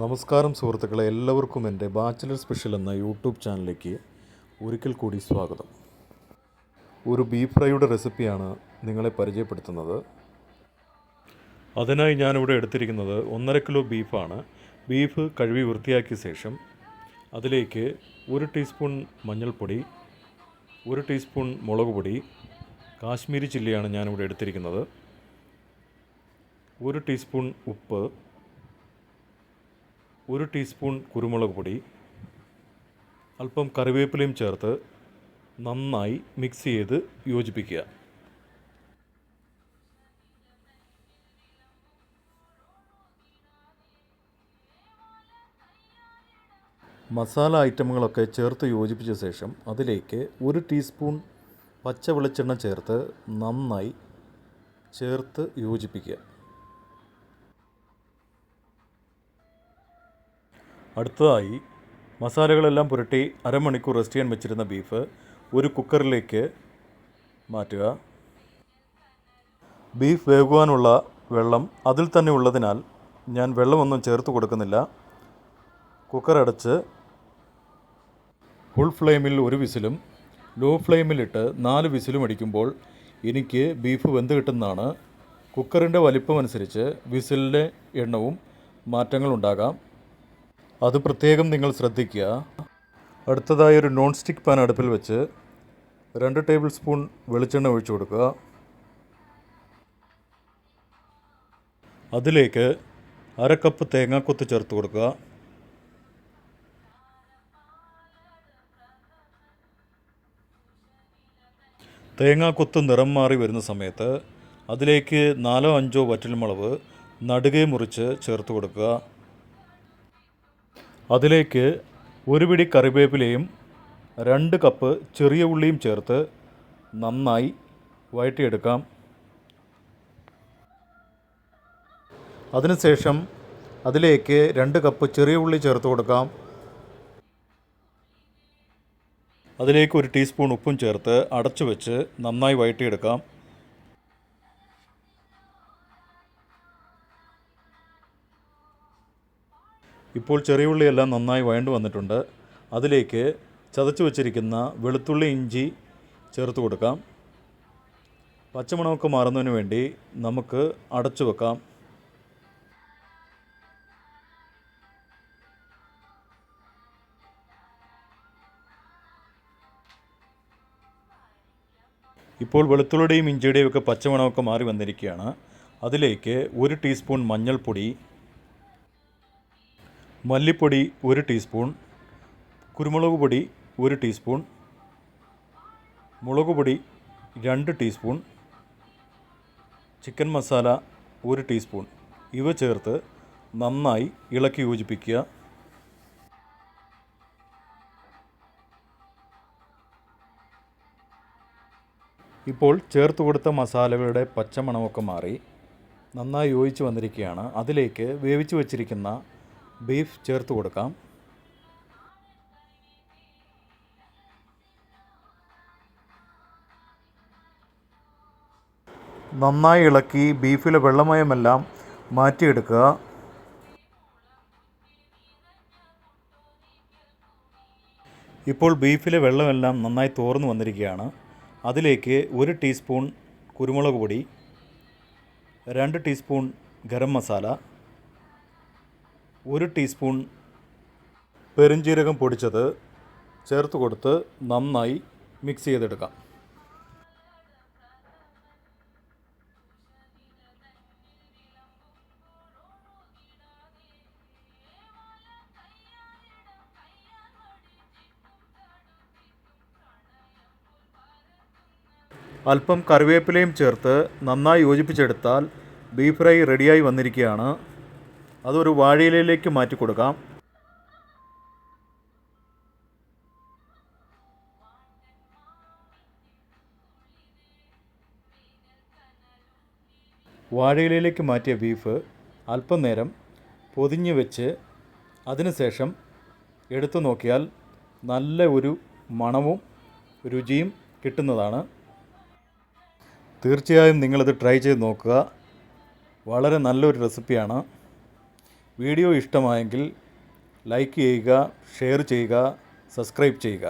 നമസ്കാരം സുഹൃത്തുക്കളെ, എല്ലാവർക്കും എൻ്റെ ബാച്ചിലർ സ്പെഷ്യൽ എന്ന യൂട്യൂബ് ചാനലിലേക്ക് ഒരിക്കൽ കൂടി സ്വാഗതം. ഒരു ബീഫ് ഫ്രൈയുടെ റെസിപ്പിയാണ് നിങ്ങളെ പരിചയപ്പെടുത്തുന്നത്. അതിനായി ഞാനിവിടെ എടുത്തിരിക്കുന്നത് 1.5 കിലോ ബീഫാണ്. ബീഫ് കഴുകി വൃത്തിയാക്കിയ ശേഷം അതിലേക്ക് 1 ടീസ്പൂൺ മഞ്ഞൾപ്പൊടി, 1 ടീസ്പൂൺ മുളക് പൊടി, കാശ്മീരി ചില്ലിയാണ് ഞാനിവിടെ എടുത്തിരിക്കുന്നത്, 1 ടീസ്പൂൺ ഉപ്പ്, 1 ടീസ്പൂൺ കുരുമുളക് പൊടി, അല്പം കറിവേപ്പിലയും ചേർത്ത് നന്നായി മിക്സ് ചെയ്ത് യോജിപ്പിക്കുക. മസാല ഐറ്റങ്ങളൊക്കെ ചേർത്ത് യോജിപ്പിച്ച ശേഷം അതിലേക്ക് 1 ടീസ്പൂൺ പച്ച വെളിച്ചെണ്ണ ചേർത്ത് നന്നായി ചേർത്ത് യോജിപ്പിക്കുക. അടുത്തതായി മസാലകളെല്ലാം പുരട്ടി അരമണിക്കൂർ റെസ്റ്റ് ചെയ്യാൻ വെച്ചിരുന്ന ബീഫ് ഒരു കുക്കറിലേക്ക് മാറ്റുക. ബീഫ് വേകുവാനുള്ള വെള്ളം അതിൽ തന്നെ ഉള്ളതിനാൽ ഞാൻ വെള്ളമൊന്നും ചേർത്ത് കൊടുക്കുന്നില്ല. കുക്കർ അടച്ച് ഫുൾ ഫ്ലെയിമിൽ 1 വിസിലും ലോ ഫ്ലെയിമിലിട്ട് 4 വിസിലും അടിക്കുമ്പോൾ എനിക്ക് ബീഫ് വെന്ത് കിട്ടുന്നതാണ്. കുക്കറിൻ്റെ വലിപ്പമനുസരിച്ച് വിസിലിൻ്റെ എണ്ണവും മാറ്റങ്ങളുണ്ടാകാം, അത് പ്രത്യേകം നിങ്ങൾ ശ്രദ്ധിക്കുക. അടുത്തതായി ഒരു നോൺ സ്റ്റിക്ക് പാൻ അടുപ്പിൽ വെച്ച് 2 ടേബിൾ സ്പൂൺ വെളിച്ചെണ്ണ ഒഴിച്ചു കൊടുക്കുക. അതിലേക്ക് 1/2 കപ്പ് തേങ്ങാക്കൊത്ത് ചേർത്ത് കൊടുക്കുക. തേങ്ങാക്കൊത്ത് നിറം മാറി വരുന്ന സമയത്ത് അതിലേക്ക് 4-5 വറ്റൽമുളക് നടുകെ മുറിച്ച് ചേർത്ത് കൊടുക്കുക. അതിലേക്ക് 1 പിടി കറിവേപ്പിലയും 2 കപ്പ് ചെറിയ ഉള്ളിയും ചേർത്ത് നന്നായി വഴറ്റിയെടുക്കാം. അതിനുശേഷം അതിലേക്ക് 2 കപ്പ് ചെറിയ ഉള്ളി ചേർത്ത് കൊടുക്കാം. അതിലേക്ക് 1 ടീസ്പൂൺ ഉപ്പും ചേർത്ത് അടച്ചു വെച്ച് നന്നായി വഴറ്റിയെടുക്കാം. ഇപ്പോൾ ചെറിയ ഉള്ളിയെല്ലാം നന്നായി വഴണ്ട് വന്നിട്ടുണ്ട്. അതിലേക്ക് ചതച്ച് വച്ചിരിക്കുന്ന വെളുത്തുള്ളി, ഇഞ്ചി ചേർത്ത് കൊടുക്കാം. പച്ചമണമൊക്കെ മാറുന്നതിന് വേണ്ടി നമുക്ക് അടച്ചു വെക്കാം. ഇപ്പോൾ വെളുത്തുള്ളിയുടെയും ഇഞ്ചിയുടെയും ഒക്കെ പച്ചമണമൊക്കെ മാറി വന്നിരിക്കുകയാണ്. അതിലേക്ക് 1 ടീസ്പൂൺ മഞ്ഞൾപ്പൊടി, മല്ലിപ്പൊടി 1 ടീസ്പൂൺ, കുരുമുളക് പൊടി 1 ടീസ്പൂൺ, മുളക് പൊടി 2 ടീസ്പൂൺ, ചിക്കൻ മസാല 1 ടീസ്പൂൺ ഇവ ചേർത്ത് നന്നായി ഇളക്കി യോജിപ്പിക്കുക. ഇപ്പോൾ ചേർത്ത് കൊടുത്ത മസാലകളുടെ പച്ചമണമൊക്കെ മാറി നന്നായി യോജിച്ച് വന്നിരിക്കുകയാണ്. അതിലേക്ക് വേവിച്ച് വച്ചിരിക്കുന്ന ബീഫ് ചേർത്ത് കൊടുക്കാം. നന്നായി ഇളക്കി ബീഫിലെ വെള്ളമയമെല്ലാം മാറ്റിയെടുക്കുക. ഇപ്പോൾ ബീഫിലെ വെള്ളമെല്ലാം നന്നായി തോർന്നു വന്നിരിക്കുകയാണ്. അതിലേക്ക് 1 ടീസ്പൂൺ കുരുമുളക് പൊടി, 2 ടീസ്പൂൺ ഗരം മസാല, 1 ടീസ്പൂൺ പെരുംജീരകം പൊടിച്ചത് ചേർത്ത് കൊടുത്ത് നന്നായി മിക്സ് ചെയ്തെടുക്കാം. അല്പം കറിവേപ്പിലയും ചേർത്ത് നന്നായി യോജിപ്പിച്ചെടുത്താൽ ബീഫ് ഫ്രൈ റെഡിയായി വന്നിരിക്കുകയാണ്. അതൊരു വാഴയിലയിലേക്ക് മാറ്റി കൊടുക്കാം. വാഴയിലയിലേക്ക് മാറ്റിയ ബീഫ് അല്പം നേരം പൊതിഞ്ഞ് വെച്ച് അതിനുശേഷം എടുത്തു നോക്കിയാൽ നല്ല ഒരു മണവും രുചിയും കിട്ടുന്നതാണ്. തീർച്ചയായും നിങ്ങളിത് ട്രൈ ചെയ്ത് നോക്കുക. വളരെ നല്ലൊരു റെസിപ്പിയാണ്. വീഡിയോ ഇഷ്ടമായെങ്കിൽ ലൈക്ക് ചെയ്യുക, ഷെയർ ചെയ്യുക, സബ്സ്ക്രൈബ് ചെയ്യുക.